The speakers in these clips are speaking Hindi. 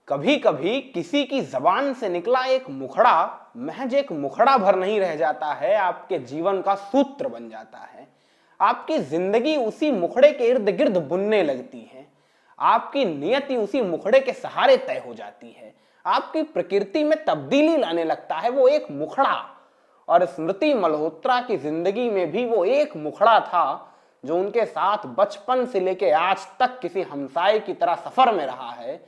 कभी कभी किसी की जबान से निकला एक मुखड़ा महज एक मुखड़ा भर नहीं रह जाता है, आपके जीवन का सूत्र बन जाता है। आपकी जिंदगी उसी मुखड़े के इर्द गिर्द बुनने लगती है। आपकी नियति उसी मुखड़े के सहारे तय हो जाती है। आपकी प्रकृति में तब्दीली लाने लगता है वो एक मुखड़ा। और स्मृति मल्होत्रा की जिंदगी में भी वो एक मुखड़ा था जो उनके साथ बचपन से लेकर आज तक किसी हमसाए की तरह सफर में रहा है।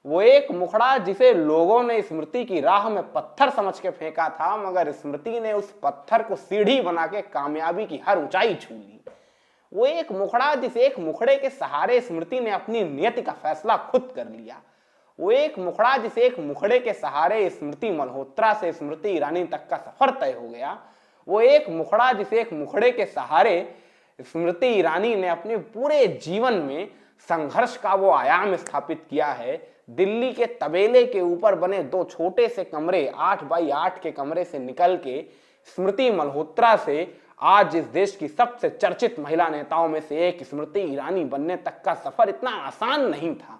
वो एक मुखड़ा जिसे लोगों ने स्मृति की राह में पत्थर समझ के फेंका था, मगर स्मृति ने उस पत्थर को सीढ़ी बना के कामयाबी की हर ऊंचाई छू ली। वो एक मुखड़ा जिस एक मुखड़े के सहारे स्मृति ने अपनी नियति का फैसला खुद कर लिया। वो एक मुखड़ा जिस एक मुखड़े के सहारे स्मृति मल्होत्रा से स्मृति ईरानी तक का सफर तय हो गया। वो एक मुखड़ा जिस एक मुखड़े के सहारे स्मृति ईरानी ने अपने पूरे जीवन में संघर्ष का वो आयाम स्थापित किया है। दिल्ली के तबेले के ऊपर बने दो छोटे से कमरे 8 बाई 8 के कमरे से निकल के स्मृति मल्होत्रा से आज इस देश की सबसे चर्चित महिला नेताओं में से एक स्मृति ईरानी बनने तक का सफर इतना आसान नहीं था।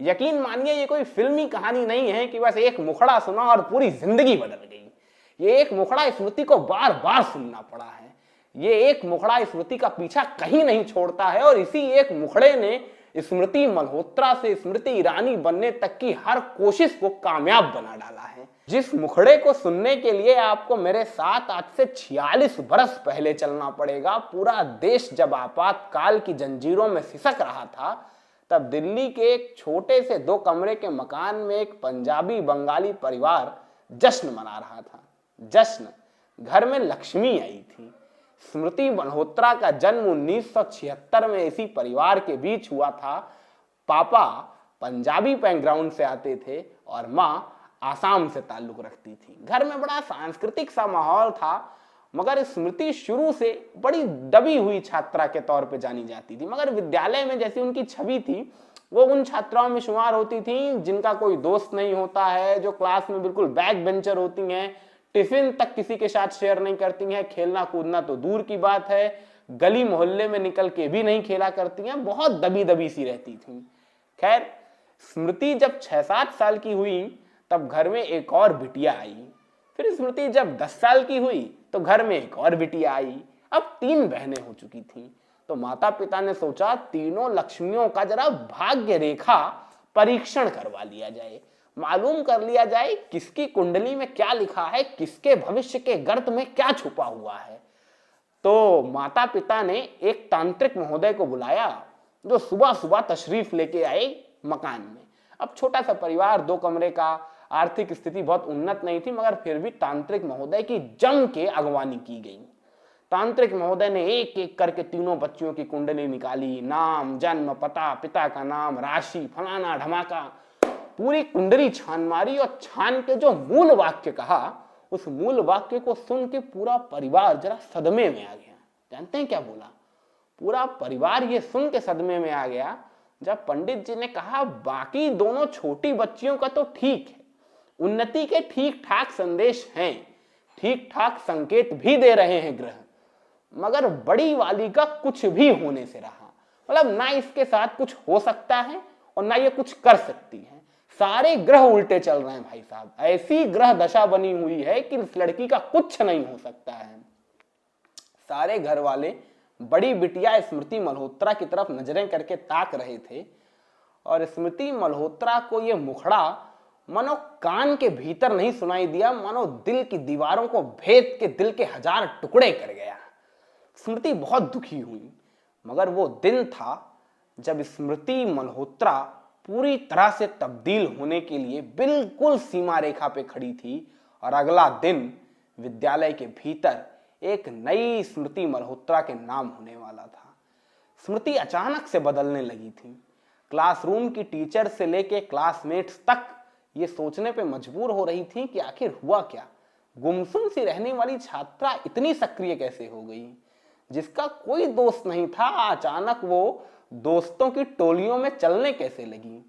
यकीन मानिए ये कोई फिल्मी कहानी नहीं है कि बस एक मुखड़ा सुना और पूरी जिंदगी बदल गई। ये एक मुखड़ा स्मृति को बार बार सुनना पड़ा है। ये एक मुखड़ा स्मृति का पीछा कहीं नहीं छोड़ता है और इसी एक मुखड़े ने स्मृति मल्होत्रा से स्मृति ईरानी बनने तक की हर कोशिश को कामयाब बना डाला है। जिस मुखड़े को सुनने के लिए आपको मेरे साथ आज से 46 बरस पहले चलना पड़ेगा। पूरा देश जब आपातकाल की जंजीरों में सिसक रहा था, तब दिल्ली के एक छोटे से 2 कमरे के मकान में एक पंजाबी बंगाली परिवार जश्न मना रहा था। जश्न, घर में लक्ष्मी आई थी। स्मृति मल्होत्रा का जन्म 1976 में इसी परिवार के बीच हुआ था। पापा पंजाबी बैकग्राउंड से आते थे और माँ आसाम से ताल्लुक रखती थी। घर में बड़ा सांस्कृतिक सा माहौल था, मगर स्मृति शुरू से बड़ी दबी हुई छात्रा के तौर पे जानी जाती थी। मगर विद्यालय में जैसी उनकी छवि थी, वो उन छात्राओं में शुमार होती थी जिनका कोई दोस्त नहीं होता है, जो क्लास में बिल्कुल बैक बेंचर होती हैं, टिफिन तक किसी के साथ शेयर नहीं करती हैं, खेलना कूदना तो दूर की बात है, गली मोहल्ले में निकल के भी नहीं खेला करती हैं, बहुत दबी दबी सी रहती थी। खैर, स्मृति जब 6-7 साल की हुई तब घर में एक और बिटिया आई। फिर स्मृति जब 10 साल की हुई तो घर में एक और बिटिया आई। अब 3 बहनें हो चुकी थीं। तो माता पिता ने सोचा तीनों लक्ष्मियों का जरा भाग्य रेखा परीक्षण करवा लिया जाए, मालूम कर लिया जाए किसकी कुंडली में क्या लिखा है, किसके भविष्य के गर्त में क्या छुपा हुआ है। तो माता पिता ने एक तांत्रिक महोदय को बुलाया जो सुबह सुबह तशरीफ लेके आए मकान में। अब छोटा सा परिवार, 2 कमरे का, आर्थिक स्थिति बहुत उन्नत नहीं थी, मगर फिर भी तांत्रिक महोदय की जम के अगवानी की गई। तांत्रिक महोदय ने एक एक करके तीनों बच्चियों की कुंडली निकाली, नाम, जन्म, पता, पिता का नाम, राशि, फलाना ढमाका, पूरी कुंडली छान मारी और छान के जो मूल वाक्य कहा, उस मूल वाक्य को सुन के पूरा परिवार जरा सदमे में आ गया। जानते हैं क्या बोला? पूरा परिवार ये सुन के सदमे में आ गया जब पंडित जी ने कहा बाकी दोनों छोटी बच्चियों का तो ठीक है, उन्नति के ठीक ठाक संदेश हैं, ठीक ठाक संकेत भी दे रहे हैं ग्रह, मगर बड़ी वाली का कुछ भी होने से रहा। मतलब ना इसके साथ कुछ हो सकता है और ना ये कुछ कर सकती है। सारे ग्रह उल्टे चल रहे हैं भाई साहब। ऐसी ग्रह दशा बनी हुई है कि इस लड़की का कुछ नहीं हो सकता है। सारे घर वाले बड़ी बिटिया स्मृति मल्होत्रा की तरफ नजरें करके ताक रहे थे और स्मृति मल्होत्रा को यह मुखड़ा मानो कान के भीतर नहीं सुनाई दिया, मानो दिल की दीवारों को भेद के दिल के 1000 टुकड़े कर गया। स्मृति बहुत दुखी हुई, मगर वो दिन था जब स्मृति मल्होत्रा पूरी तरह से तब्दील होने के लिए बिल्कुल सीमा रेखा पे खड़ी थी। और अगला दिन विद्यालय के भीतर एक नई स्मृति मल्होत्रा के नाम होने वाला था। स्मृति अचानक से बदलने लगी थी। क्लासरूम की टीचर से लेके क्लासमेट्स तक ये सोचने पे मजबूर हो रही थी कि आखिर हुआ क्या। गुमसुम सी रहने वाली छात्रा इतनी सक्रिय कैसे हो गई? जिसका कोई दोस्त नहीं था, अचानक वो दोस्तों की टोलियों में चलने कैसे लगी?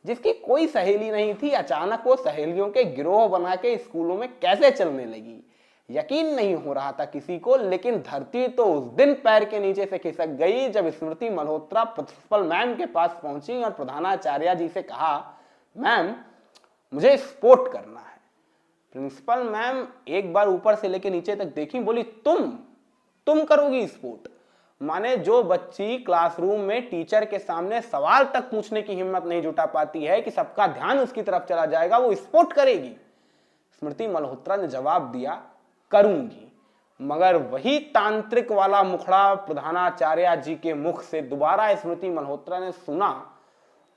जिसकी कोई सहेली नहीं थी, अचानक वो सहेलियों के गिरोह बना के स्कूलों में कैसे चलने लगी? यकीन नहीं हो रहा था किसी को, लेकिन धरती तो उस दिन पैर के नीचे से खिसक गई जब स्मृति मल्होत्रा प्रिंसिपल मैम के पास पहुंची और प्रधानाचार्य जी से कहा, मैम मुझे स्पोर्ट करना है। प्रिंसिपल मैम एक बार ऊपर से लेके नीचे तक देखी, बोली तुम करोगी स्पोर्ट? माने जो बच्ची क्लासरूम में टीचर के सामने सवाल तक पूछने की हिम्मत नहीं जुटा पाती है कि सबका ध्यान उसकी तरफ चला जाएगा, वो स्पोर्ट करेगी? स्मृति मल्होत्रा ने जवाब दिया, करूंगी। मगर वही तांत्रिक वाला मुखड़ा प्रधानाचार्य जी के मुख से दोबारा स्मृति मल्होत्रा ने सुना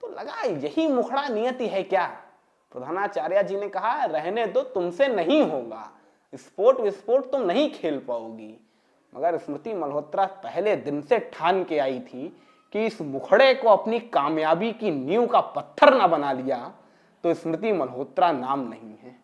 तो लगा यही मुखड़ा नियति है क्या? प्रधानाचार्य जी ने कहा, रहने दो, तुमसे नहीं होगा, स्पोर्ट विस्पोर्ट तुम नहीं खेल पाओगी। मगर स्मृति मल्होत्रा पहले दिन से ठान के आई थी कि इस मुखड़े को अपनी कामयाबी की नींव का पत्थर ना बना लिया तो स्मृति मल्होत्रा नाम नहीं है।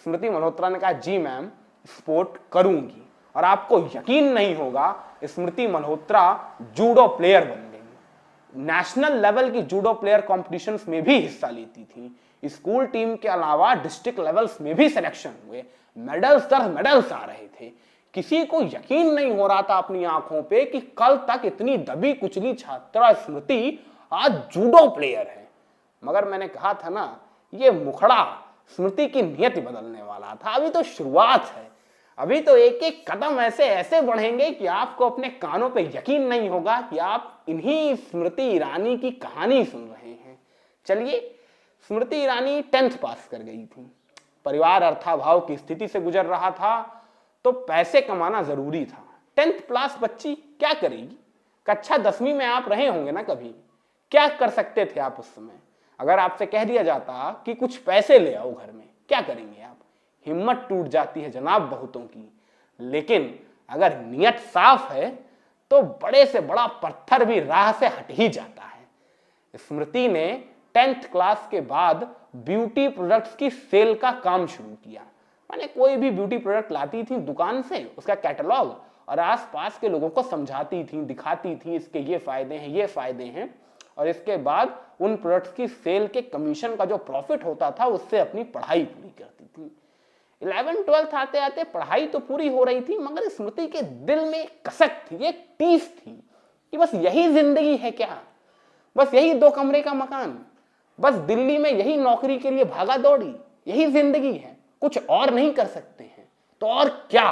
स्मृति मल्होत्रा ने कहा, जी मैम स्पोर्ट करूंगी। और आपको यकीन नहीं होगा, स्मृति मल्होत्रा जूडो प्लेयर बन गई। नेशनल लेवल की जूडो प्लेयर कॉम्पिटिशंस में भी हिस्सा लेती थी। स्कूल टीम के अलावा डिस्ट्रिक्ट लेवल्स में भी सिलेक्शन हुए, मेडल्स दर मेडल्स आ रहे थे। किसी को यकीन नहीं हो रहा था अपनी आंखों पे कि कल तक इतनी दबी कुचली छात्रा स्मृति आज जूडो प्लेयर है। मगर मैंने कहा था ना, ये मुखड़ा स्मृति की नियति बदलने वाला था। अभी तो शुरुआत है, अभी तो एक एक कदम ऐसे ऐसे बढ़ेंगे कि आपको अपने कानों पे यकीन नहीं होगा कि आप इन्हीं स्मृति ईरानी की कहानी सुन रहे हैं। चलिए, स्मृति ईरानी 10th पास कर गई थी। परिवार अर्थाभाव की स्थिति से गुजर रहा था तो पैसे कमाना जरूरी था। 10th क्लास बच्ची क्या करेगी? कक्षा 10वीं में आप रहे होंगे ना कभी, क्या कर सकते थे आप उस समय? अगर आपसे कह दिया जाता कि कुछ पैसे ले आओ घर में, क्या करेंगे आप? हिम्मत टूट जाती है जनाब बहुतों की। लेकिन अगर नियत साफ है तो बड़े से बड़ा पत्थर भी राह से हट ही जाता है। स्मृति ने 10th क्लास के बाद ब्यूटी प्रोडक्ट्स की सेल का काम शुरू किया। माने कोई भी ब्यूटी प्रोडक्ट लाती थी दुकान से, उसका कैटलॉग, और आसपास के लोगों को समझाती थी, दिखाती थी इसके ये फायदे हैं, ये फायदे हैं, और इसके बाद उन प्रोडक्ट्स की सेल के कमीशन का जो प्रॉफिट होता था उससे अपनी पढ़ाई पूरी करती थी। 11th 12th आते आते पढ़ाई तो पूरी हो रही थी, मगर स्मृति के दिल में एक कसक थी, एक टीस थी कि बस यही जिंदगी है क्या? बस यही 2 कमरे का मकान, बस दिल्ली में यही नौकरी के लिए भागा दौड़ी, यही जिंदगी है, कुछ और नहीं कर सकते हैं तो और क्या?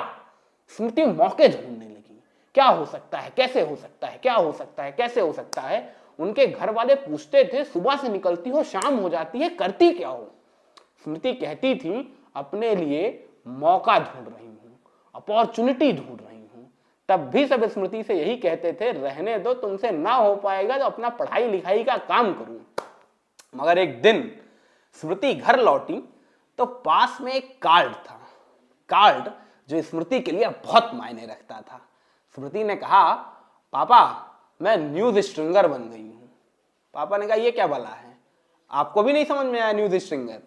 स्मृति मौके ढूंढने लगी। क्या हो सकता है, कैसे हो सकता है, क्या हो सकता है, कैसे हो सकता है? उनके घर वाले पूछते थे, सुबह से निकलती हो, शाम हो जाती है, करती क्या हो? स्मृति कहती थी, अपने लिए मौका ढूंढ रही हूं, अपॉर्चुनिटी ढूंढ रही हूं। तब भी सब स्मृति से यही कहते थे, रहने दो, तुमसे ना हो पाएगा तो अपना पढ़ाई लिखाई का काम करूं। मगर एक दिन स्मृति घर लौटी तो पास में एक कार्ड था, कार्ड जो स्मृति के लिए बहुत मायने रखता था। स्मृति ने कहा, पापा मैं न्यूज स्ट्रिंगर बन गई हूं। पापा ने कहा, ये क्या भला है? आपको भी नहीं समझ में आया न्यूज स्ट्रिंगर?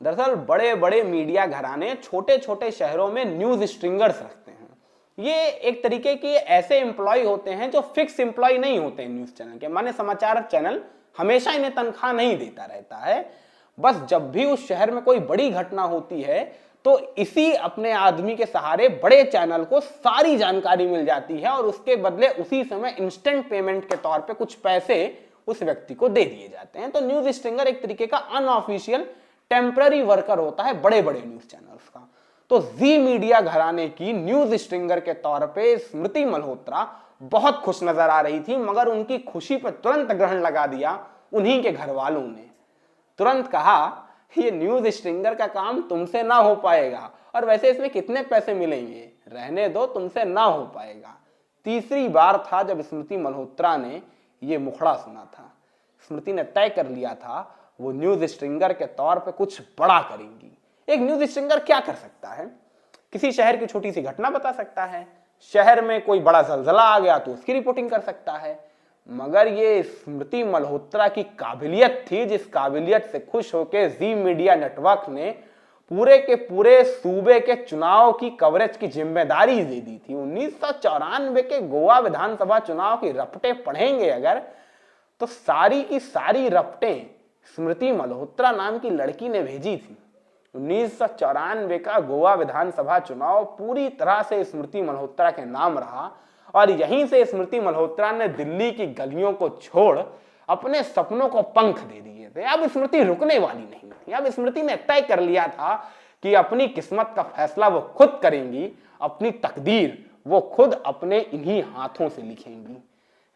दरअसल बड़े बड़े मीडिया घराने छोटे छोटे शहरों में न्यूज स्ट्रिंगर्स रखते हैं। ये एक तरीके के ऐसे एम्प्लॉय होते हैं जो फिक्स एम्प्लॉय नहीं होते न्यूज चैनल के। माने समाचार चैनल हमेशा इन्हें तनख्वाह नहीं देता रहता है, बस जब भी उस शहर में कोई बड़ी घटना होती है तो इसी अपने आदमी के सहारे बड़े चैनल को सारी जानकारी मिल जाती है और उसके बदले उसी समय इंस्टेंट पेमेंट के तौर पे कुछ पैसे उस व्यक्ति को दे दिए जाते हैं। तो न्यूज स्ट्रिंगर एक तरीके का अनऑफिशियल टेम्पररी वर्कर होता है बड़े बड़े न्यूज चैनल्स का। तो जी मीडिया घराने की न्यूज स्ट्रिंगर के तौर पे स्मृति मल्होत्रा बहुत खुश नजर आ रही थी, मगर उनकी खुशी पर तुरंत ग्रहण लगा दिया उन्हीं के घर वालों ने। तुरंत कहा, ये न्यूज स्ट्रिंगर का काम तुमसे ना हो पाएगा, और वैसे इसमें कितने पैसे मिलेंगे? रहने दो, तुमसे ना हो पाएगा। तीसरी बार था जब स्मृति मल्होत्रा ने ये मुखड़ा सुना था। स्मृति ने तय कर लिया था वो न्यूज स्ट्रिंगर के तौर पे कुछ बड़ा करेंगी। एक न्यूज स्ट्रिंगर क्या कर सकता है? किसी शहर की छोटी सी घटना बता सकता है, शहर में कोई बड़ा जलजला आ गया तो उसकी रिपोर्टिंग कर सकता है। मगर ये स्मृति मल्होत्रा की काबिलियत थी, जिस काबिलियत से खुश होकर जी मीडिया नेटवर्क ने पूरे के पूरे सूबे के चुनाव की कवरेज की जिम्मेदारी दे दी थी। 1994 के गोवा विधानसभा चुनाव की रपटें पढ़ेंगे अगर, तो सारी की सारी रपटें स्मृति मल्होत्रा नाम की लड़की ने भेजी थी। 1994 का गोवा विधानसभा चुनाव पूरी तरह से स्मृति मल्होत्रा के नाम रहा, और यहीं से स्मृति मल्होत्रा ने दिल्ली की गलियों को छोड़ अपने सपनों को पंख दे दिए थे। अब स्मृति रुकने वाली नहीं थी। अब स्मृति ने तय कर लिया था कि अपनी किस्मत का फैसला वो खुद करेंगी, अपनी तकदीर वो खुद अपने इन्हीं हाथों से लिखेंगी।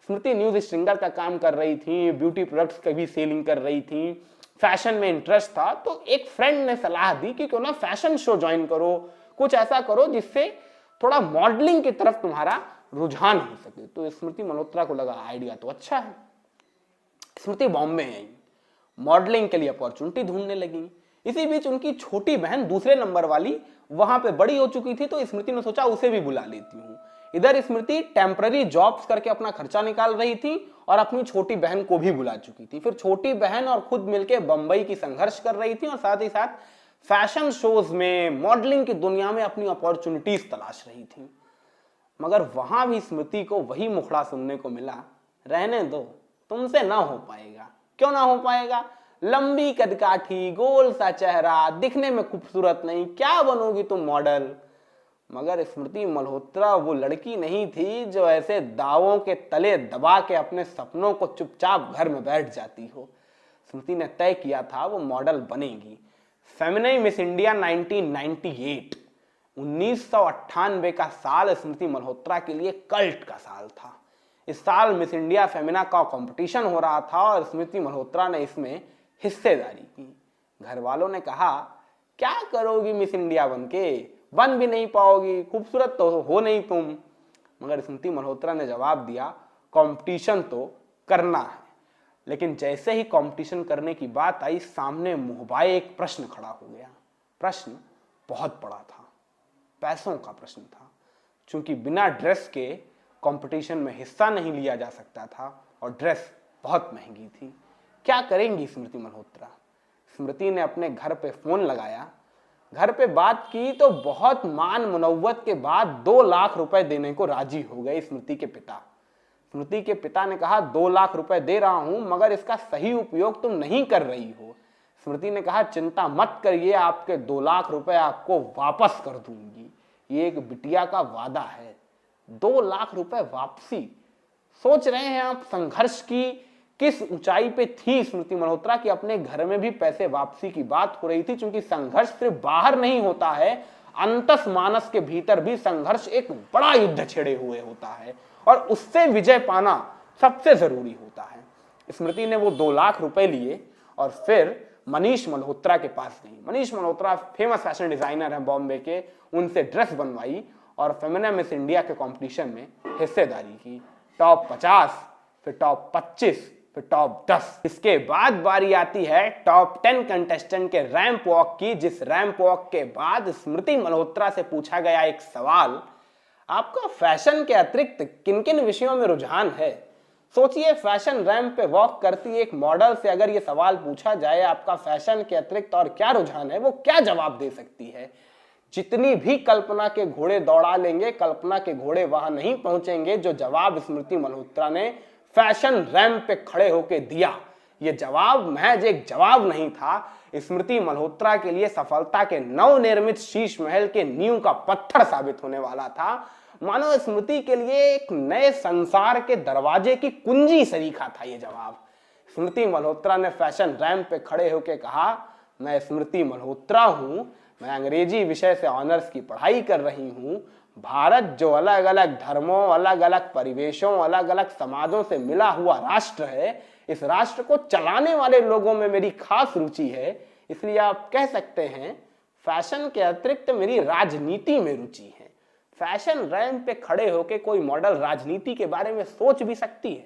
स्मृति न्यूज स्ट्रिंगर का काम कर रही थी, ब्यूटी प्रोडक्ट्स की भी सेलिंग कर रही थी, फैशन में इंटरेस्ट था। तो एक फ्रेंड ने सलाह दी कि क्यों ना फैशन शो ज्वाइन करो, कुछ ऐसा करो जिससे थोड़ा मॉडलिंग की तरफ तुम्हारा रुझान हो सके। तो स्मृति मल्होत्रा को लगा आइडिया तो अच्छा है। स्मृति बॉम्बे आई, मॉडलिंग के लिए अपॉर्चुनिटी ढूंढने लगी। इसी बीच उनकी छोटी बहन दूसरे नंबर वाली वहां पे बड़ी हो चुकी थी, तो स्मृति ने सोचा उसे भी बुला लेती हूँ। इधर स्मृति टेम्पररी जॉब्स करके अपना खर्चा निकाल रही थी और अपनी छोटी बहन को भी बुला चुकी थी। फिर छोटी बहन और खुद मिलकर बंबई की संघर्ष कर रही थी और साथ ही साथ फैशन शोज में, मॉडलिंग की दुनिया में अपनी अपॉर्चुनिटीज तलाश रही थी। मगर वहां भी स्मृति को वही मुखड़ा सुनने को मिला, रहने दो, तुमसे ना हो पाएगा। क्यों ना हो पाएगा? लंबी कदकाठी, गोल सा चेहरा, दिखने में खूबसूरत नहीं, क्या बनोगी तुम मॉडल? मगर स्मृति मल्होत्रा वो लड़की नहीं थी जो ऐसे दावों के तले दबा के अपने सपनों को चुपचाप घर में बैठ जाती हो। स्मृति ने तय किया था वो मॉडल बनेगी। फेमिनिन मिस इंडिया 1998, 1998 का साल स्मृति मल्होत्रा के लिए कल्ट का साल था। इस साल मिस इंडिया फेमिना का कंपटीशन हो रहा था और स्मृति मल्होत्रा ने इसमें हिस्सेदारी की। घर वालों ने कहा, क्या करोगी मिस इंडिया बनके, बन भी नहीं पाओगी, खूबसूरत तो हो नहीं तुम। मगर स्मृति मल्होत्रा ने जवाब दिया, कंपटीशन तो करना है। लेकिन जैसे ही कंपटीशन करने की बात आई, सामने मुहबाए एक प्रश्न खड़ा हो गया। प्रश्न बहुत बड़ा था, पैसों का प्रश्न था। क्योंकि बिना ड्रेस के कंपटीशन में हिस्सा नहीं लिया जा सकता था और ड्रेस बहुत महंगी थी। क्या करेंगी स्मृति मल्होत्रा? स्मृति ने अपने घर पे फोन लगाया, घर पे बात की तो बहुत मान मुनव्वत के बाद 2 लाख रुपए देने को राजी हो गए स्मृति के पिता। स्मृति के पिता ने कहा, 2 लाख रुपए दे रहा हूं मगर इसका सही उपयोग तुम नहीं कर रही हो। स्मृति ने कहा, चिंता मत करिए, आपके 2 लाख रुपए आपको वापस कर दूंगी, ये एक बिटिया का वादा है। 2 लाख रुपए वापसी। सोच रहे हैं आप संघर्ष की किस ऊंचाई पे थी स्मृति मल्होत्रा की अपने घर में भी पैसे वापसी की बात हो रही थी। क्योंकि संघर्ष सिर्फ बाहर नहीं होता है, अंतस मानस के भीतर भी संघर्ष एक बड़ा युद्ध छेड़े हुए होता है और उससे विजय पाना सबसे जरूरी होता है। स्मृति ने वो 2 लाख रुपए लिए और फिर मनीष मल्होत्रा के पास गई। Manish Malhotra famous fashion designer हैं बॉम्बे के, उनसे ड्रेस बनवाई और फेमिना मिस इंडिया के कंपटीशन में हिस्सेदारी की। टॉप 50, फिर टॉप 25, फिर टॉप 10। इसके बाद बारी आती है टॉप 10 कंटेस्टेंट के रैंप वॉक की, जिस रैंप वॉक के बाद स्मृति मल्होत्रा से पूछा गया एक सवाल, आपका फैशन के अतिरिक्त किन किन विषयों में रुझान है? सोचिए, फैशन रैंप पे वॉक करती एक मॉडल से अगर ये सवाल पूछा जाए, आपका फैशन के अतिरिक्त और क्या रुझान है, वो क्या जवाब दे सकती है? जितनी भी कल्पना के घोड़े दौड़ा लेंगे, कल्पना के घोड़े वहां नहीं पहुंचेंगे जो जवाब स्मृति मल्होत्रा ने फैशन रैंप पे खड़े होके दिया। ये जवाब महज एक जवाब नहीं था, स्मृति मल्होत्रा के लिए सफलता के नवनिर्मित शीश महल के नींव का पत्थर साबित होने वाला था। मानो स्मृति के लिए एक नए संसार के दरवाजे की कुंजी सरीखा था ये जवाब। स्मृति मल्होत्रा ने फैशन रैंप पे खड़े होके कहा, मैं स्मृति मल्होत्रा हूं, मैं अंग्रेजी विषय से ऑनर्स की पढ़ाई कर रही हूं। भारत जो अलग अलग धर्मों, अलग अलग परिवेशों, अलग अलग समाजों से मिला हुआ राष्ट्र है, इस राष्ट्र को चलाने वाले लोगों में मेरी खास रुचि है। इसलिए आप कह सकते हैं फैशन के अतिरिक्त मेरी राजनीति में रुचि है। फैशन रैंप पे खड़े होके कोई मॉडल राजनीति के बारे में सोच भी सकती है,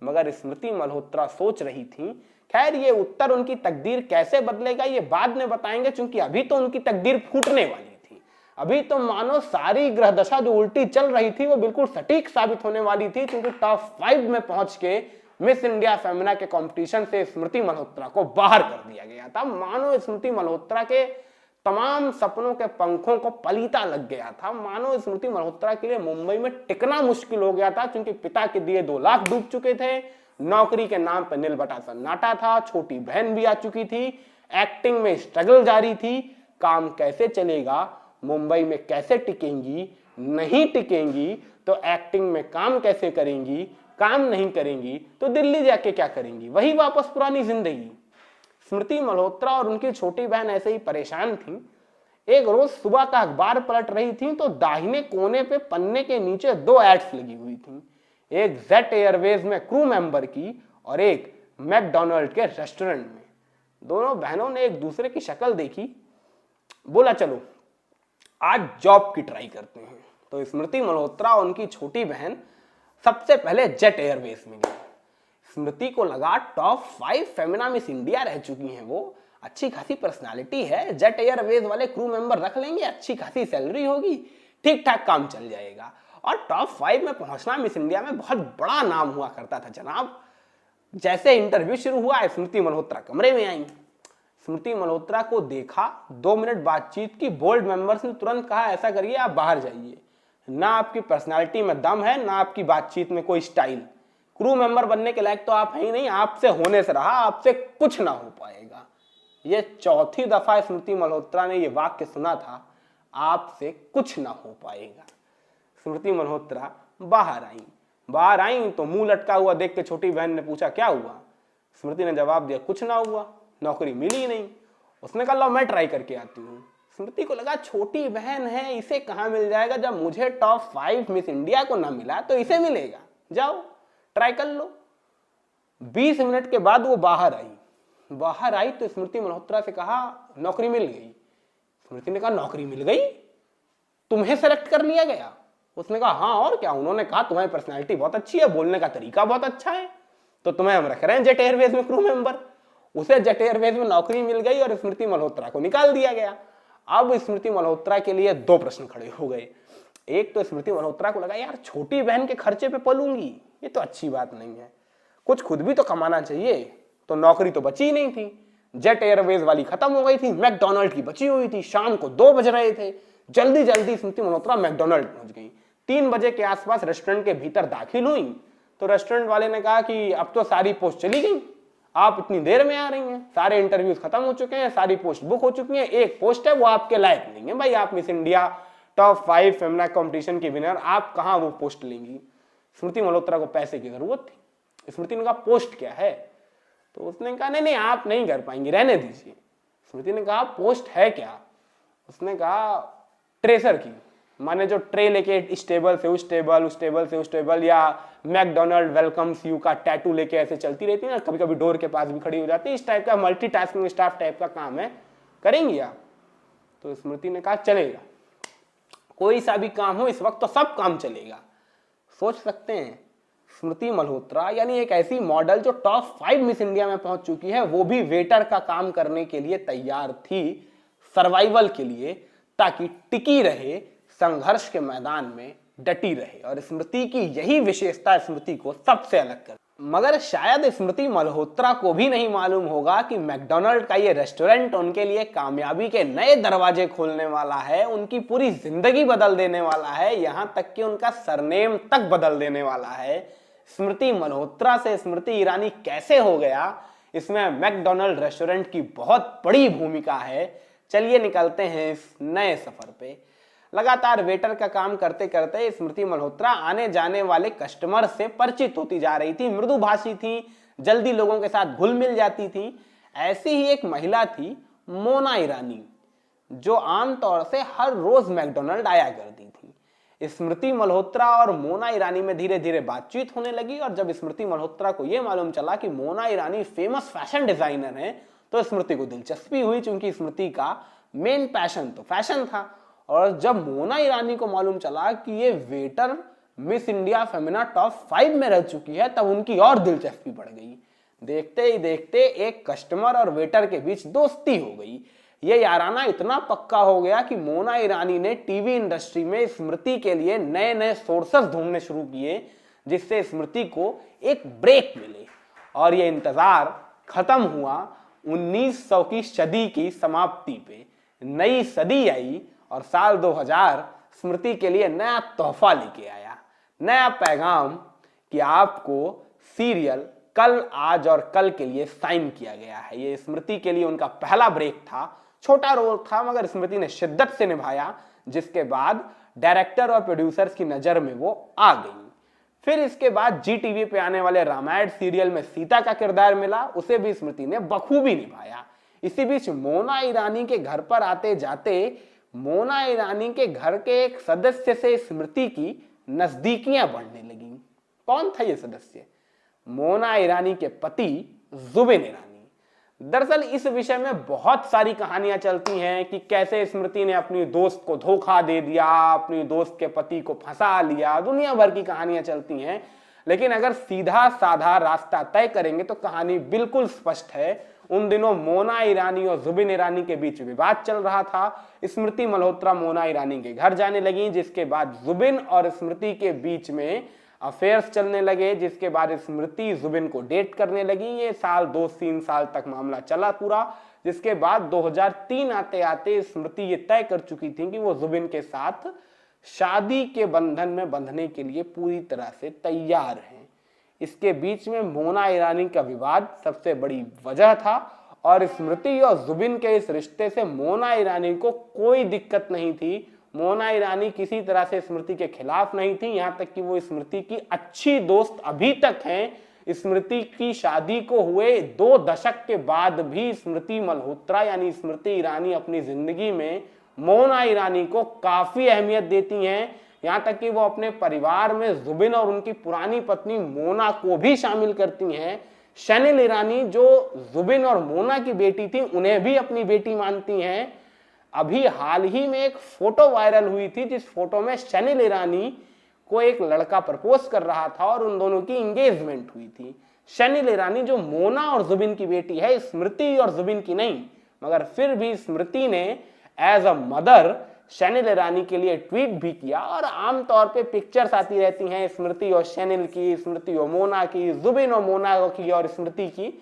मगर स्मृति मल्होत्रा सोच रही थी। खैर, ये उत्तर उनकी तकदीर कैसे बदलेगा ये बाद में बताएंगे, क्योंकि अभी तो उनकी तकदीर फूटने वाली थी। अभी तो मानो सारी ग्रह दशा जो उल्टी चल रही थी वो बिल्कुल सटीक साबित होने वाली थी, क्योंकि टॉप 5 में पहुंच के मिस इंडिया फेमिना के कंपटीशन से स्मृति मल्होत्रा को बाहर कर दिया गया था। मानो स्मृति मल्होत्रा के तमाम सपनों के पंखों को पलीता लग गया था। मानो स्मृति मल्होत्रा के लिए मुंबई में टिकना मुश्किल हो गया था, क्योंकि पिता के दिए 2 लाख डूब चुके थे, नौकरी के नाम पर नीलबटा सन्नाटा था, छोटी बहन भी आ चुकी थी, एक्टिंग में स्ट्रगल जारी थी। काम कैसे चलेगा, मुंबई में कैसे टिकेंगी, नहीं टिकेंगी तो एक्टिंग में काम कैसे करेंगी, काम नहीं करेंगी तो दिल्ली जाके क्या करेंगी, वही वापस पुरानी जिंदगी। स्मृति मल्होत्रा और उनकी छोटी बहन ऐसे ही परेशान थी। एक रोज सुबह का अखबार पलट रही थी तो दाहिने कोने पे पन्ने के नीचे दो एड्स लगी हुई थी, एक जेट एयरवेज में क्रू मेंबर की और एक मैकडॉनल्ड के रेस्टोरेंट में। दोनों बहनों ने एक दूसरे की शक्ल देखी, बोला चलो आज जॉब की ट्राई करते हैं। तो स्मृति मल्होत्रा और उनकी छोटी बहन सबसे पहले जेट एयरवेज में गई। स्मृति को लगा टॉप 5 फेमिना मिस इंडिया रह चुकी हैं, वो अच्छी खासी पर्सनालिटी है, जेट एयरवेज वाले क्रू मेंबर रख लेंगे, अच्छी खासी सैलरी होगी, ठीक ठाक काम चल जाएगा। और टॉप 5 में पहुंचना मिस इंडिया में बहुत बड़ा नाम हुआ करता था जनाब। जैसे इंटरव्यू शुरू हुआ, स्मृति मल्होत्रा कमरे में आई। स्मृति मल्होत्रा को देखा, 2 मिनट बातचीत की, बोर्ड मेंबर्स ने तुरंत कहा ऐसा करिए आप बाहर जाइए, ना आपकी पर्सनालिटी में दम है, ना आपकी बातचीत में कोई स्टाइल, क्रू मेंबर बनने के लायक तो आप हैं ही नहीं, आपसे होने से रहा, आपसे कुछ ना हो पाएगा। ये चौथी दफा स्मृति मल्होत्रा ने ये वाक्य सुना था, आपसे कुछ ना हो पाएगा। स्मृति मल्होत्रा बाहर आई तो मुंह लटका हुआ देख के छोटी बहन ने पूछा क्या हुआ। स्मृति ने जवाब दिया कुछ ना हुआ, नौकरी मिली नहीं। उसने कहा लो मैं ट्राई करके आती हूँ। स्मृति को लगा छोटी बहन है, इसे कहाँ मिल जाएगा, जब मुझे टॉप 5 मिस इंडिया को ना मिला तो इसे मिलेगा, जाओ ट्राई कर लो। 20 मिनट के बाद वो बाहर आई तो स्मृति मल्होत्रा से कहा नौकरी मिल गई। स्मृति ने कहा नौकरी मिल गई, तुम्हें सेलेक्ट कर लिया गया। उसने कहा हाँ और क्या, उन्होंने कहा तुम्हारी पर्सनालिटी बहुत अच्छी है, बोलने का तरीका बहुत अच्छा है, तो तुम्हें हम रख रहे हैं जेट एयरवेज में क्रू मेंबर। उसे जेट एयरवेज में नौकरी मिल गई और स्मृति मल्होत्रा को निकाल दिया गया। अब स्मृति मल्होत्रा के लिए 2 प्रश्न खड़े हो गए। एक तो स्मृति मल्होत्रा को लगा यार छोटी बहन के खर्चे पे पलूंगी, ये तो अच्छी बात नहीं है, कुछ खुद भी तो कमाना चाहिए। तो नौकरी तो बची ही नहीं थी, जेट एयरवेज वाली खत्म हो गई थी, मैकडॉनल्ड की बची हुई थी, शाम को 2 बज रहे थे। जल्दी जल्दी स्मृति मल्होत्रा मैकडॉनल्ड पहुंच गई। 3 बजे के आसपास रेस्टोरेंट के भीतर दाखिल हुई तो रेस्टोरेंट वाले ने कहा कि अब तो सारी पोस्ट चली गई, आप इतनी देर में आ रही हैं, सारे इंटरव्यूज खत्म हो चुके हैं, सारी पोस्ट बुक हो चुकी हैं, एक पोस्ट है वो आपके लायक नहीं है भाई, आप miss India top 5 Femina competition की विनर, आप कहां वो पोस्ट लेंगी। स्मृति मल्होत्रा को पैसे की जरूरत थी। स्मृति ने कहा पोस्ट क्या है, तो उसने कहा नहीं आप नहीं कर पाएंगे, रहने दीजिए। स्मृति ने कहा पोस्ट है क्या, उसने कहा ट्रेसर की, माने जो ट्रे लेके इस टेबल से उस टेबल, उस टेबल से उस टेबल, या मैकडॉनल्ड वेलकम्स यू का टैटू लेके ऐसे चलती रहती है ना, कभी कभी डोर के पास भी खड़ी हो जाती है, इस टाइप का मल्टीटास्किंग स्टाफ टाइप का काम है, करेंगी आप। तो स्मृति ने कहा चलेगा, कोई सा भी काम हो इस वक्त तो सब काम चलेगा। सोच सकते हैं स्मृति मल्होत्रा यानी एक ऐसी मॉडल जो टॉप 5 मिस इंडिया में पहुंच चुकी है, वो भी वेटर का काम करने के लिए तैयार थी, सर्वाइवल के लिए, ताकि टिकी रहे, संघर्ष के मैदान में डटी रहे। और स्मृति की यही विशेषता स्मृति को सबसे अलग कर। मगर शायद स्मृति मल्होत्रा को भी नहीं मालूम होगा कि मैकडॉनल्ड का ये रेस्टोरेंट उनके लिए कामयाबी के नए दरवाजे खोलने वाला है, उनकी पूरी जिंदगी बदल देने वाला है, यहां तक कि उनका सरनेम तक बदल देने वाला है। स्मृति मल्होत्रा से स्मृति ईरानी कैसे हो गया, इसमें मैकडॉनल्ड रेस्टोरेंट की बहुत बड़ी भूमिका है। चलिए निकलते हैं इस नए सफर पे। लगातार वेटर का काम करते करते स्मृति मल्होत्रा आने जाने वाले कस्टमर से परिचित होती जा रही थी, मृदुभाषी थी, जल्दी लोगों के साथ घुल मिल जाती थी। ऐसी ही एक महिला थी मोना ईरानी, जो आमतौर से हर रोज मैकडॉनल्ड आया करती थी। स्मृति मल्होत्रा और मोना ईरानी में धीरे धीरे बातचीत होने लगी और जब स्मृति मल्होत्रा को यह मालूम चला कि मोना ईरानी फेमस फैशन डिजाइनर है तो स्मृति को दिलचस्पी हुई, क्योंकि स्मृति का मेन पैशन तो फैशन था। और जब मोना ईरानी को मालूम चला कि ये waiter miss India Femina top 5 में रह चुकी है, तब उनकी और दिलचस्पी बढ़ गई। देखते ही देखते एक कस्टमर और वेटर के बीच दोस्ती हो गई। ये याराना इतना पक्का हो गया कि मोना ईरानी ने टीवी इंडस्ट्री में स्मृति के लिए नए नए सोर्सेस ढूंढने शुरू किए, जिससे स्मृति को एक ब्रेक मिले। और ये इंतजार खत्म हुआ 1900 की सदी की समाप्ति पे। नई सदी आई और साल 2000 स्मृति के लिए नया तोहफा लेके आया, नया पैगाम कि आपको सीरियल कल, आज और कल के लिए साइन किया गया है। ये स्मृति के लिए उनका पहला ब्रेक था। छोटा रोल था मगर स्मृति ने शिद्दत से निभाया, जिसके बाद डायरेक्टर और प्रोड्यूसर्स की नजर में वो आ गई। फिर इसके बाद जी टीवी पे आने वाले रामायण सीरियल में सीता का किरदार मिला, उसे भी स्मृति ने बखूबी निभाया। इसी बीच मोना ईरानी के घर पर आते जाते मोना ईरानी के घर के एक सदस्य से स्मृति की नजदीकियां बढ़ने लगी। कौन था ये सदस्य? मोना ईरानी के पति जुबिन ईरानी। दरअसल इस विषय में बहुत सारी कहानियां चलती हैं कि कैसे स्मृति ने अपनी दोस्त को धोखा दे दिया, अपनी दोस्त के पति को फंसा लिया, दुनिया भर की कहानियां चलती हैं। लेकिन अगर सीधा साधा रास्ता तय करेंगे तो कहानी बिल्कुल स्पष्ट है। उन दिनों मोना ईरानी और जुबिन ईरानी के बीच विवाद चल रहा था। स्मृति मल्होत्रा मोना ईरानी के घर जाने लगी, जिसके बाद जुबिन और स्मृति के बीच में अफेयर्स चलने लगे, जिसके बाद स्मृति जुबिन को डेट करने लगी। ये साल 2-3 साल तक मामला चला पूरा, जिसके बाद 2003 आते आते स्मृति ये तय कर चुकी थी कि वो जुबिन के साथ शादी के बंधन में बंधने के लिए पूरी तरह से तैयार हैं। इसके बीच में मोना ईरानी का विवाद सबसे बड़ी वजह था और स्मृति और जुबिन के इस रिश्ते से मोना ईरानी को कोई दिक्कत नहीं थी। मोना ईरानी किसी तरह से स्मृति के खिलाफ नहीं थी, यहाँ तक कि वो स्मृति की अच्छी दोस्त अभी तक हैं। स्मृति की शादी को हुए 2 दशक के बाद भी स्मृति मल्होत्रा यानी स्मृति ईरानी अपनी जिंदगी में मोना ईरानी को काफी अहमियत देती हैं। यहाँ तक कि वो अपने परिवार में जुबिन और उनकी पुरानी पत्नी मोना को भी शामिल करती हैं। शनिल ईरानी जो जुबिन और मोना की बेटी थी, उन्हें भी अपनी बेटी मानती हैं। अभी हाल ही में एक फोटो वायरल हुई थी, जिस फोटो में शनिल ईरानी को एक लड़का प्रपोज कर रहा था और उन दोनों की एंगेजमेंट हुई थी। शनिल ईरानी जो मोना और जुबिन की बेटी है, स्मृति और जुबिन की नहीं, मगर फिर भी स्मृति ने एज अ मदर शनिल ईरानी के लिए ट्वीट भी किया और आमतौर पे पिक्चर्स आती रहती हैं स्मृति और शनिल की, स्मृति और मोना की, जुबिन और मोना की और स्मृति की।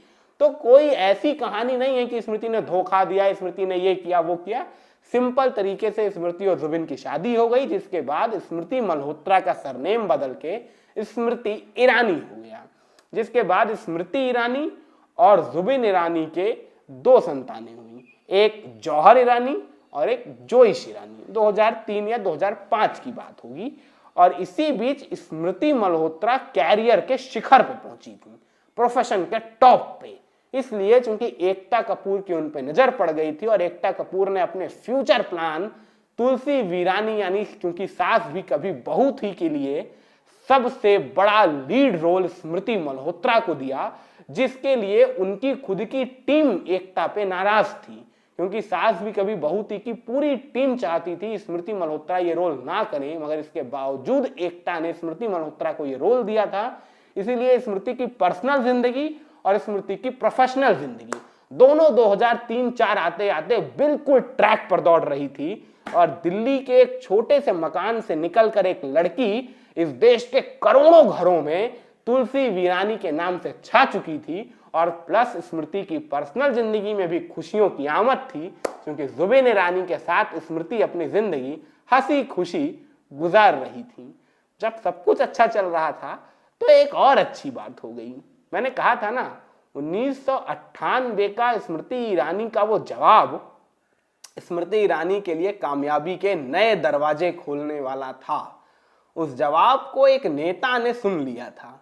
तो कोई ऐसी कहानी नहीं है कि स्मृति ने धोखा दिया, स्मृति ने ये किया वो किया। सिंपल तरीके से स्मृति और जुबिन की शादी हो गई, जिसके बाद स्मृति मल्होत्रा का सरनेम बदल के स्मृति ईरानी हो गया। जिसके बाद स्मृति ईरानी और जुबिन ईरानी के 2 संतानें हुई, एक जौहर ईरानी और एक जोइश ईरानी। 2003 या 2005 की बात होगी। और इसी बीच स्मृति मल्होत्रा कैरियर के शिखर पे पहुंची थी, प्रोफेशन के टॉप पे। इसलिए चूंकि एकता कपूर की उन पे नजर पड़ गई थी और एकता कपूर ने अपने फ्यूचर प्लान तुलसी वीरानी यानी क्योंकि सास भी कभी बहू थी के लिए सबसे बड़ा लीड रोल स्मृति मल्होत्रा को दिया, जिसके लिए उनकी खुद की टीम एकता पे नाराज थी। क्योंकि सास भी कभी बहू थी की पूरी टीम चाहती थी स्मृति मल्होत्रा ये रोल ना करें, मगर इसके बावजूद एकता ने स्मृति मल्होत्रा को ये रोल दिया था। इसीलिए स्मृति की पर्सनल जिंदगी और स्मृति की प्रोफेशनल जिंदगी दोनों 2003-4 आते आते बिल्कुल ट्रैक पर दौड़ रही थी। और दिल्ली के एक छोटे से मकान से निकलकर एक लड़की इस देश के करोड़ों घरों में तुलसी वीरानी के नाम से छा चुकी थी। और प्लस स्मृति की पर्सनल जिंदगी में भी खुशियों की आमद थी, क्योंकि जुबिन ईरानी के साथ स्मृति अपनी जिंदगी हंसी खुशी गुजार रही थी। जब सब कुछ अच्छा चल रहा था तो एक और अच्छी बात हो गई। मैंने कहा था ना 1998 का स्मृति ईरानी का वो जवाब स्मृति ईरानी के लिए कामयाबी के नए दरवाजे खोलने वाला था। उस जवाब को एक नेता ने सुन लिया था।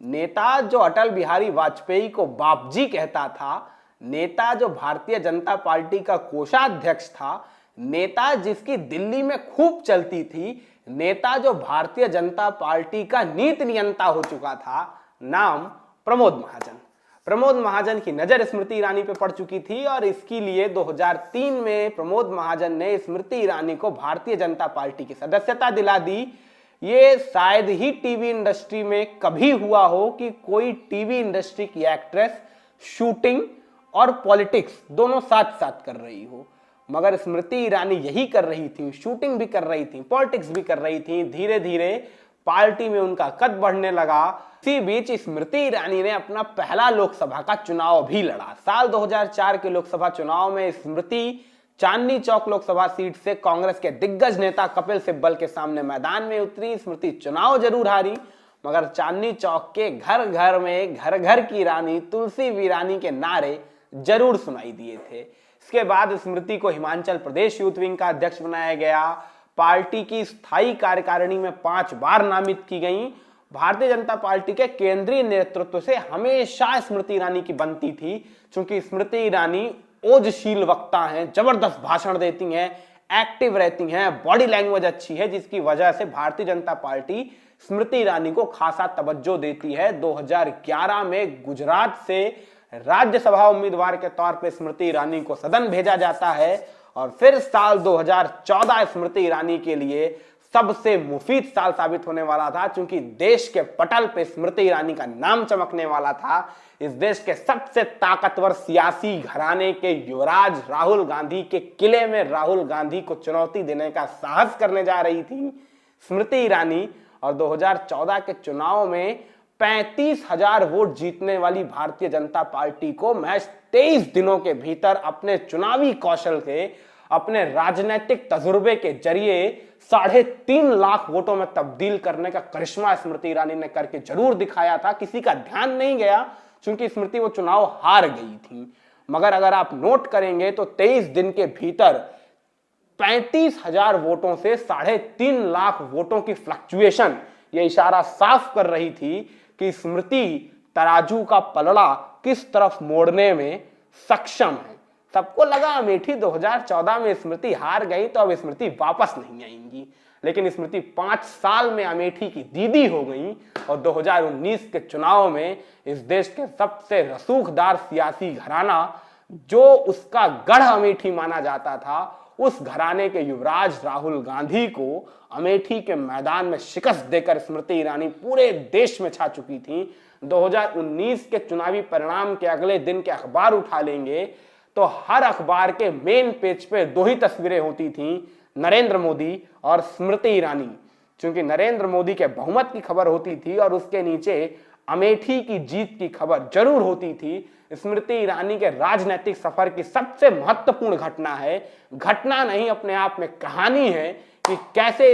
नेता जो अटल बिहारी वाजपेयी को बाप जी कहता था, नेता जो भारतीय जनता पार्टी का कोषाध्यक्ष था, नेता जिसकी दिल्ली में खूब चलती थी, नेता जो भारतीय जनता पार्टी का नीति नियंता हो चुका था, नाम प्रमोद महाजन। प्रमोद महाजन की नजर स्मृति ईरानी पे पड़ चुकी थी और इसके लिए 2003 में प्रमोद महाजन ने स्मृति ईरानी को भारतीय जनता पार्टी की सदस्यता दिला दी। ये शायद ही टीवी इंडस्ट्री में कभी हुआ हो कि कोई टीवी इंडस्ट्री की एक्ट्रेस शूटिंग और पॉलिटिक्स दोनों साथ साथ कर रही हो, मगर स्मृति ईरानी यही कर रही थी, शूटिंग भी कर रही थी, पॉलिटिक्स भी कर रही थी। धीरे धीरे पार्टी में उनका कद बढ़ने लगा। इसी बीच स्मृति ईरानी ने अपना पहला लोकसभा का चुनाव भी लड़ा। साल 2004 के लोकसभा चुनाव में स्मृति चांदनी चौक लोकसभा सीट से कांग्रेस के दिग्गज नेता कपिल सिब्बल के सामने मैदान में उतरी। स्मृति चुनाव जरूर हारी, मगर चांदनी चौक के घर घर में घर घर की रानी तुलसी वीरानी के नारे जरूर सुनाई दिए थे। इसके बाद स्मृति को हिमाचल प्रदेश यूथ विंग का अध्यक्ष बनाया गया। पार्टी की स्थायी कार्यकारिणी में 5 बार नामित की गई। भारतीय जनता पार्टी के केंद्रीय नेतृत्व से हमेशा स्मृति ईरानी की बनती थी, क्योंकि स्मृति ईरानी ओजशील वक्ता हैं, जबरदस्त भाषण देती हैं, एक्टिव रहती हैं, बॉडी लैंग्वेज अच्छी है, जिसकी वजह से भारतीय जनता पार्टी स्मृति ईरानी को खासा तवज्जो देती है। 2011 में गुजरात से राज्यसभा उम्मीदवार के तौर पे स्मृति ईरानी को सदन भेजा जाता है और फिर साल 2014 स्मृति ईरानी के लिए सबसे मुफीद साल साबित होने वाला था, क्योंकि देश के पटल पे स्मृति ईरानी का नाम चमकने वाला था। इस देश के सबसे ताकतवर सियासी घराने के युवराज राहुल गांधी के किले में राहुल गांधी को चुनौती देने का साहस करने जा रही थी स्मृति ईरानी। और 2014 के चुनाव में 35,000 वोट जीतने वाली भारतीय जनता पार्टी को महज 23 दिनों के भीतर अपने चुनावी कौशल से, अपने राजनीतिक तजुर्बे के जरिए 3.5 लाख वोटों में तब्दील करने का करिश्मा स्मृति ईरानी ने करके जरूर दिखाया था। किसी का ध्यान नहीं गया क्योंकि स्मृति वो चुनाव हार गई थी, मगर अगर आप नोट करेंगे तो 23 दिन के भीतर 35,000 वोटों से 3.5 लाख वोटों की फ्लक्चुएशन ये इशारा साफ कर रही थी कि स्मृति तराजू का पलड़ा किस तरफ मोड़ने में सक्षम है। सबको लगा अमेठी 2014 में स्मृति हार गई तो अब स्मृति वापस नहीं आएंगी, लेकिन स्मृति 5 साल में अमेठी की दीदी हो गई और 2019 के चुनाव में इस देश के सबसे रसूखदार सियासी घराना, जो उसका गढ़ अमेठी माना जाता था, उस घराने के युवराज राहुल गांधी को अमेठी के मैदान में शिकस्त देकर स्मृति ईरानी पूरे देश में छा चुकी थी। 2019 के चुनावी परिणाम के अगले दिन के अखबार उठा लेंगे तो हर अखबार के मेन पेज पे 2 ही तस्वीरें होती थी, नरेंद्र मोदी और स्मृति ईरानी, क्योंकि नरेंद्र मोदी के बहुमत की खबर होती थी और उसके नीचे अमेठी की जीत की खबर जरूर होती थी। स्मृति ईरानी के राजनीतिक सफर की सबसे महत्वपूर्ण घटना है, घटना नहीं अपने आप में कहानी है कि कैसे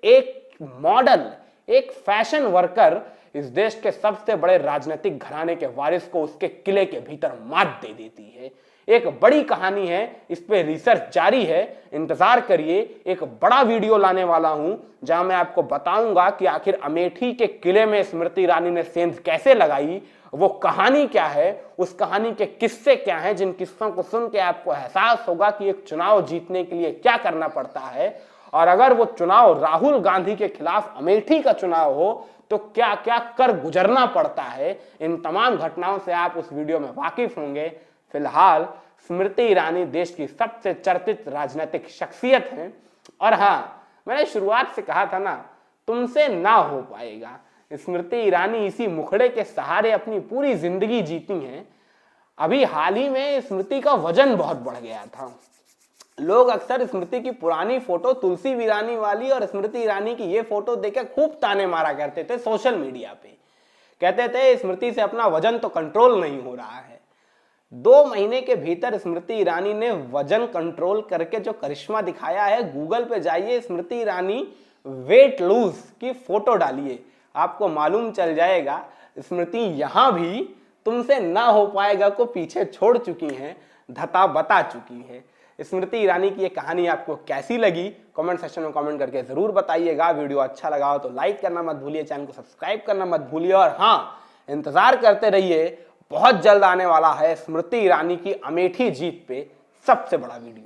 एक मॉडल, एक फैशन वर्कर इस देश के सबसे बड़े राजनीतिक घराने के वारिस को उसके किले के भीतर मात दे देती है। एक बड़ी कहानी है, इस पे रिसर्च जारी है, इंतजार करिए। एक बड़ा वीडियो लाने वाला हूं जहां मैं आपको बताऊंगा कि आखिर अमेठी के किले में स्मृति ईरानी ने सेंध कैसे लगाई, वो कहानी क्या है, उस कहानी के किस्से क्या हैं, जिन किस्सों को सुन के आपको एहसास होगा कि एक चुनाव जीतने के लिए क्या करना पड़ता है, और अगर वो चुनाव राहुल गांधी के खिलाफ अमेठी का चुनाव हो तो क्या क्या कर गुजरना पड़ता है। इन तमाम घटनाओं से आप उस वीडियो में वाकिफ होंगे। फिलहाल स्मृति ईरानी देश की सबसे चर्चित राजनीतिक शख्सियत हैं, और हाँ, मैंने शुरुआत से कहा था ना, तुमसे ना हो पाएगा। स्मृति ईरानी इसी मुखड़े के सहारे अपनी पूरी जिंदगी जीती हैं। अभी हाल ही में स्मृति का वजन बहुत बढ़ गया था। लोग अक्सर स्मृति की पुरानी फोटो तुलसी वीरानी वाली और स्मृति ईरानी की ये फोटो देकर खूब ताने मारा करते थे सोशल मीडिया पे। कहते थे स्मृति से अपना वजन तो कंट्रोल नहीं हो रहा है। 2 महीने के भीतर स्मृति ईरानी ने वजन कंट्रोल करके जो करिश्मा दिखाया है, गूगल पे जाइए, स्मृति ईरानी वेट लूज की फोटो डालिए, आपको मालूम चल जाएगा स्मृति यहां भी तुमसे ना हो पाएगा को पीछे छोड़ चुकी हैं, धता बता चुकी हैं। स्मृति ईरानी की ये कहानी आपको कैसी लगी कमेंट सेक्शन में कमेंट करके जरूर बताइएगा। वीडियो अच्छा लगा हो तो लाइक करना मत भूलिए, चैनल को सब्सक्राइब करना मत भूलिए, और हाँ, इंतजार करते रहिए, बहुत जल्द आने वाला है स्मृति ईरानी की अमेठी जीत पे सबसे बड़ा वीडियो।